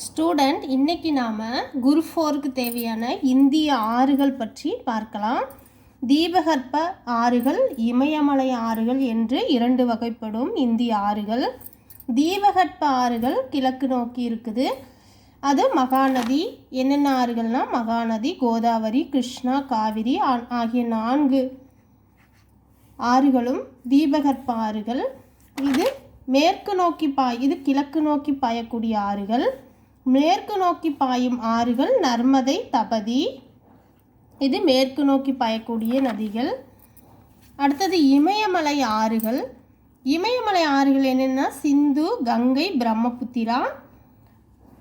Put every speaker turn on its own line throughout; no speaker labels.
Student இன்னைக்கு நாம் group 4க்கு தேவையான இந்திய ஆறுகள் பற்றி பார்க்கலாம். தீபகற்ப ஆறுகள், இமயமலை ஆறுகள் என்று இரண்டு வகைப்படும் இந்திய ஆறுகள். தீபகற்ப ஆறுகள் கிழக்கு நோக்கி இருக்குது. அது மகாநதி. என்னென்ன ஆறுகள்னால் மகாநதி, கோதாவரி, கிருஷ்ணா, காவிரி ஆகிய 4 ஆறுகளும் தீபகற்ப ஆறுகள். இது மேற்கு நோக்கி இது கிழக்கு நோக்கி பாயக்கூடிய ஆறுகள். மேற்கு நோக்கி பாயும் ஆறுகள் நர்மதை, தபதி. இது மேற்கு நோக்கி பாயக்கூடிய நதிகள். அடுத்தது இமயமலை ஆறுகள். இமயமலை ஆறுகள் என்னென்னா சிந்து, கங்கை, பிரம்மபுத்திரா.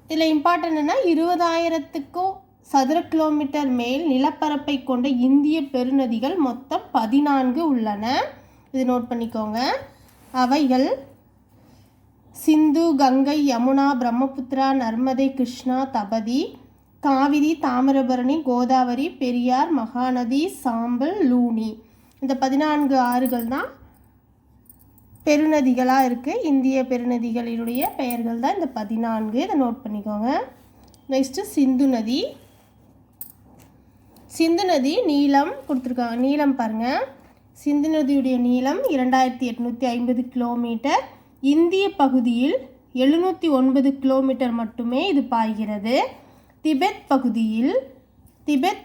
இதில் இம்பார்ட்டன்ட் என்ன, 20,000 சதுர கிலோமீட்டர் மேல் நிலப்பரப்பை கொண்ட இந்திய பெருநதிகள் மொத்தம் 14 உள்ளன. இது நோட் பண்ணிக்கோங்க. அவைகள் சிந்து, கங்கை, யமுனா, பிரம்மபுத்திரா, நர்மதை, கிருஷ்ணா, தபதி, காவிரி, தாமிரபரணி, கோதாவரி, பெரியார், மகாநதி, சாம்பல், லூனி. இந்த 14 ஆறுகள் தான் பெருநதிகளாக இருக்குது. இந்திய பெருநதிகளினுடைய பெயர்கள் தான் இந்த 14. இதை நோட் பண்ணிக்கோங்க. நெக்ஸ்ட்டு சிந்து நதி. சிந்து நதி நீளம் கொடுத்துருக்காங்க. நீளம் பாருங்கள். சிந்து நதியுடைய நீளம் 2850 கிலோமீட்டர். இந்திய பகுதியில் 709 கிலோமீட்டர் மட்டுமே இது பாய்கிறது. திபெத்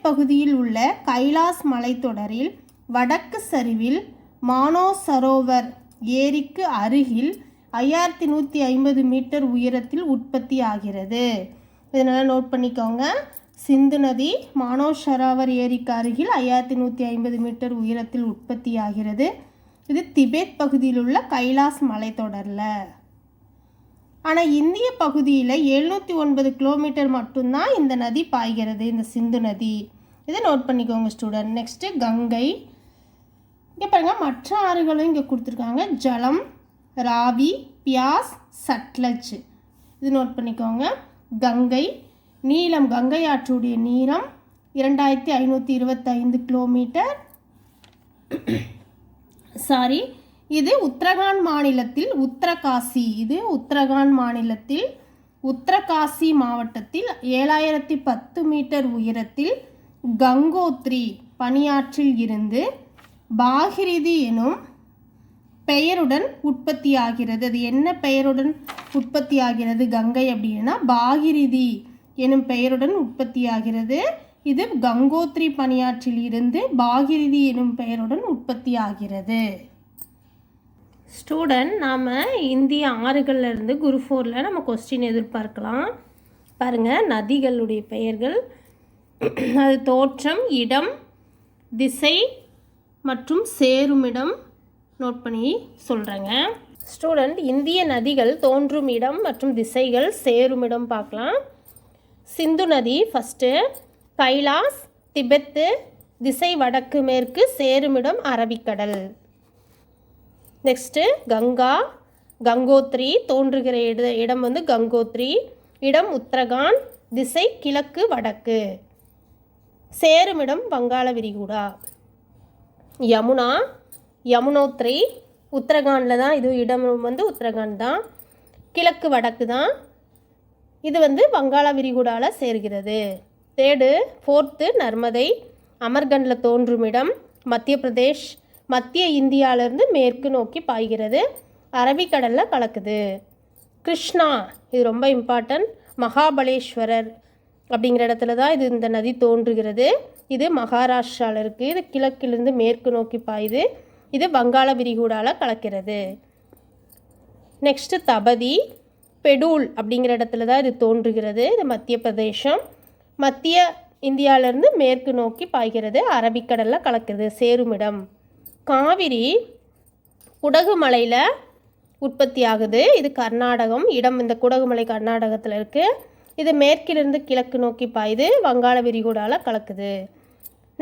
பகுதியில் உள்ள கைலாஸ் மலைத்தொடரில் வடக்கு சரிவில் மானோசரோவர் ஏரிக்கு அருகில் 5150 மீட்டர் உயரத்தில் உற்பத்தி ஆகிறது. இதனால் நோட் பண்ணிக்கோங்க. சிந்து நதி மானோசரோவர் ஏரிக்கு அருகில் 5150 மீட்டர் உயரத்தில் உற்பத்தி ஆகிறது. இது திபெத் பகுதியில் உள்ள கைலாஸ் மலைத்தொடரில். ஆனால் இந்திய பகுதியில் 709 கிலோமீட்டர் மட்டும்தான் இந்த நதி பாய்கிறது, இந்த சிந்து நதி. இதை நோட் பண்ணிக்கோங்க ஸ்டூடெண்ட். நெக்ஸ்ட்டு கங்கை. இங்கே பாருங்கள், மற்ற ஆறுகளும் இங்கே கொடுத்துருக்காங்க. ஜலம், ராவி, பியாஸ், சட்லஜ். இது நோட் பண்ணிக்கோங்க. கங்கை நீளம், கங்கை ஆற்றுடைய நீளம் 2525 கிலோமீட்டர். இது உத்தரகாண்ட் மாநிலத்தில் உத்தரகாசி மாவட்டத்தில் 7010 மீட்டர் உயரத்தில் கங்கோத்ரி பனியாற்றில் இருந்து பாகிரிதி எனும் பெயருடன் உற்பத்தியாகிறது. அது என்ன பெயருடன் உற்பத்தியாகிறது கங்கை அப்படின்னா பாகிரிதி எனும் பெயருடன் உற்பத்தியாகிறது. இது கங்கோத்ரி பனியாற்றில் இருந்து பாகிரிதி எனும் பெயருடன் உற்பத்தி ஆகிறது. ஸ்டூடெண்ட், நாம் இந்திய ஆறுகள்லேருந்து குரூப் 4ல் நம்ம கொஸ்டின் எதிர்பார்க்கலாம். பாருங்கள், நதிகளுடைய பெயர்கள், அது தோற்றம், இடம், திசை மற்றும் சேருமிடம் நோட் பண்ணி சொல்கிறேங்க. ஸ்டூடெண்ட், இந்திய நதிகள் தோன்றும் இடம் மற்றும் திசைகள், சேருமிடம் பார்க்கலாம். சிந்து நதி ஃபஸ்ட்டு, கைலாஸ் திபெத்து, திசை வடக்கு மேற்கு, சேருமிடம் அரபிக்கடல். நெக்ஸ்ட்டு கங்கோத்ரி, தோன்றுகிற இடம் வந்து கங்கோத்ரி, இடம் உத்தரகாண்ட், திசை கிழக்கு வடக்கு, சேருமிடம் வங்காள விரிகுடா. யமுனோத்ரி உத்தரகாண்டில் தான், இது இடம் வந்து உத்தரகாண்ட் தான், கிழக்கு வடக்கு தான், இது வந்து வங்காள விரிகுடாவில் சேர்கிறது. ஃபோர்த்து நர்மதை, அமர்கண்டில் தோன்றும் இடம், மத்திய பிரதேஷ், மத்திய இந்தியாவிலேருந்து மேற்கு நோக்கி பாய்கிறது, அரபிக்கடலில் கலக்குது. கிருஷ்ணா, இது ரொம்ப இம்பார்ட்டன்ட், மகாபலேஸ்வரர் அப்படிங்கிற இடத்துல தான் இந்த நதி தோன்றுகிறது. இது மகாராஷ்டிராவில் இருக்குது. இது கிழக்கிலிருந்து மேற்கு நோக்கி பாயுது. இது வங்காள விரிகுடாவில் கலக்கிறது. நெக்ஸ்ட்டு தபதி, பெடூல் அப்படிங்கிற இடத்துல தான் இது தோன்றுகிறது. இது மத்திய பிரதேசம், மத்திய இந்தியாவிலேருந்து மேற்கு நோக்கி பாய்கிறது, அரபிக்கடலில் கலக்குது, சேருமிடம். காவிரி குடகுமலையில் உற்பத்தி ஆகுது. இது கர்நாடகம், இடம் இந்த குடகுமலை கர்நாடகத்தில் இருக்குது. இது மேற்கிலிருந்து கிழக்கு நோக்கி பாயுது, வங்காள விரிகுடாவில் கலக்குது.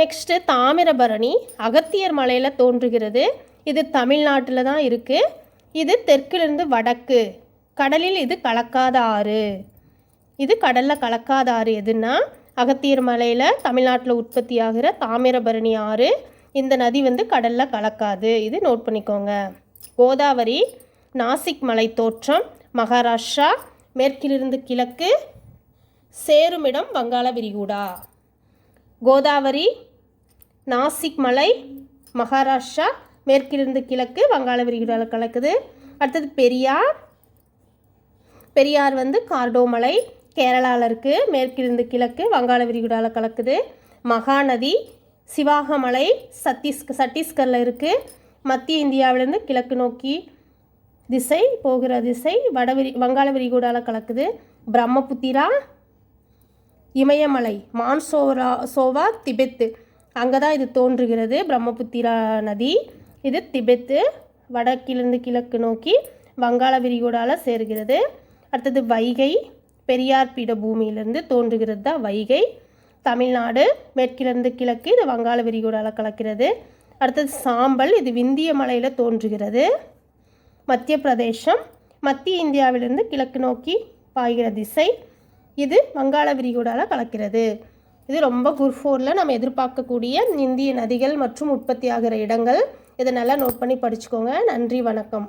நெக்ஸ்ட்டு தாமிரபரணி அகத்தியர் மலையில் தோன்றுகிறது. இது தமிழ்நாட்டில் தான் இருக்குது. இது தெற்கிலிருந்து வடக்கு, கடலில் இது கலக்காத ஆறு. இது கடலில் கலக்காத ஆறு எதுன்னா அகத்தியர் மலையில் தமிழ்நாட்டில் உற்பத்தி ஆகிற தாமிரபரணி ஆறு. இந்த நதி வந்து கடலில் கலக்காது. இது நோட் பண்ணிக்கோங்க. கோதாவரி நாசிக் மலை தோற்றம், மகாராஷ்டிரா, மேற்கிலிருந்து கிழக்கு, சேருமிடம் வங்காள விரிகுடா. கோதாவரி நாசிக் மலை மகாராஷ்டிரா, மேற்கிலிருந்து கிழக்கு வங்காள விரிகுடாவில் கலக்குது. அடுத்தது பெரியார் வந்து கார்டோமலை கேரளாவில் இருக்குது, மேற்கிலிருந்து கிழக்கு வங்காள விரிகுடாவில் கலக்குது. மகாநதி சிவாகமலை சத்தீஸ்கரில் இருக்குது, மத்திய இந்தியாவிலேருந்து கிழக்கு நோக்கி போகிற திசை வங்காள விரிகுடாவில் கலக்குது. பிரம்மபுத்திரா இமயமலை மான்சோவா திபெத்து, அங்கே தான் இது தோன்றுகிறது. பிரம்மபுத்திரா நதி இது திபெத்து, வடக்கிலிருந்து கிழக்கு நோக்கி வங்காள விரிகுடாவில் சேர்கிறது. அடுத்தது வைகை பெரியார் பீடபூமியிலிருந்து தோன்றுகிறது தான் வைகை. தமிழ்நாடு மேற்கிலிருந்து கிழக்கு இது வங்காள விரிகுடாவில் கலக்கிறது. அடுத்தது சாம்பல், இது விந்திய மலையில் தோன்றுகிறது. மத்திய பிரதேசம் மத்திய இந்தியாவிலிருந்து கிழக்கு நோக்கி பாய்கிற திசை, இது வங்காள விரிகுடாவில் கலக்கிறது. இது ரொம்ப குரூப் 4ல் நம்ம எதிர்பார்க்கக்கூடிய இந்திய நதிகள் மற்றும் உற்பத்தி ஆகிற இடங்கள். இதை நல்லா நோட் பண்ணி படிச்சுக்கோங்க. நன்றி, வணக்கம்.